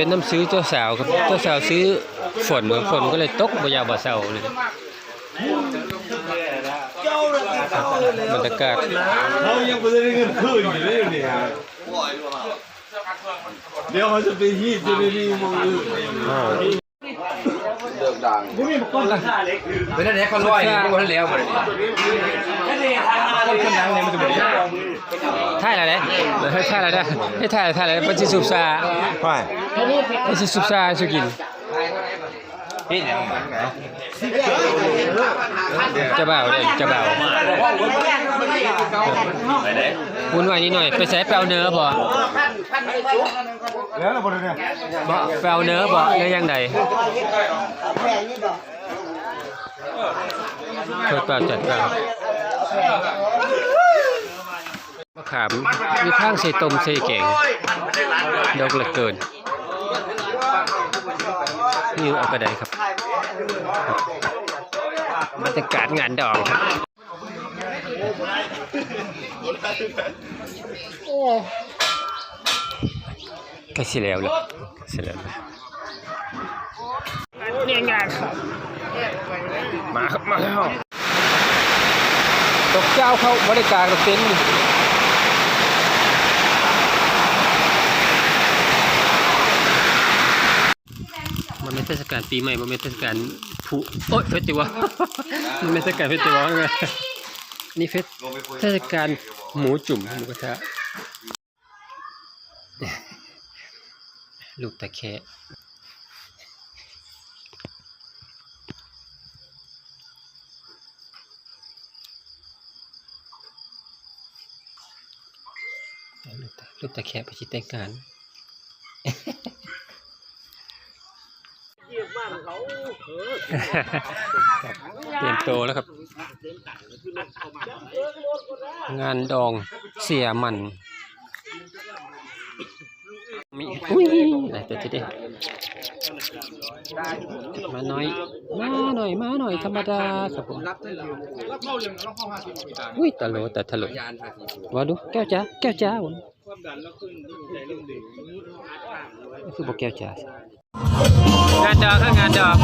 เป็นน้ำซื้อเจ้าสาวครับเจ้าสาวซื้อฝนก็เลยตกบ่ยาวบ่เศร้าเลยบรรยากาศเขายังไม่ได้เงินคืนอยู่เลยเนี่ยเดี๋ยวเขาจะไปฮีดจะไปรีมือเดือดดังบุ้มีก้อนราคาเล็กเป็นอะไรเขาลอยนี่ก็แล้วหมดเลยคนดังเนี่ยมันจะเป็นท่ายอะไรท่ายอะไรได้ให้ท่ายอะไรเป็นสิสุบซาเป็นสิสุบซาสุกินจะเบาเลยจะเบาวุ่นวายนิดหน่อยไปใส่แปลวเนื้อบ่แล้วเราบอกเนี่ยแปลวเนื้อบ่เนื้อยังไงเปิดเปล่าจัดเปล่ามะขามมีข้างใส่ต้มใส่แกงดอกเหลือเกินนี่เอาไปได้ครับบรรยากาศงานดองครับใกล้สิแล้วเลยเสร็จแล้วเนี่ยงานมาครับมาแล้วตกเจ้าเข้าบริการกับเต็นท์มันเป็นเทศกาลปีใหม่มันเป็นเทศกาลผู้โอ๊ยเฟสติวัลมันเป็นเทศกาลเฟสติวัลไงนี่เทศกาลหมูจุ่มหมูกระทะลูกตะแคะลูกตะแคะไปชิดแต่งงานเตรียมโตแล้วครับงานดองเสียมันมีอุ้ยอะไรตัวที่ดิมาหน่อยธรรมดาครับผมอุ้ยตะโลแต่ถลุว่าดูแก้วจ้าวันนี่คือบอกแก้วจ้างานดองครับงานดอง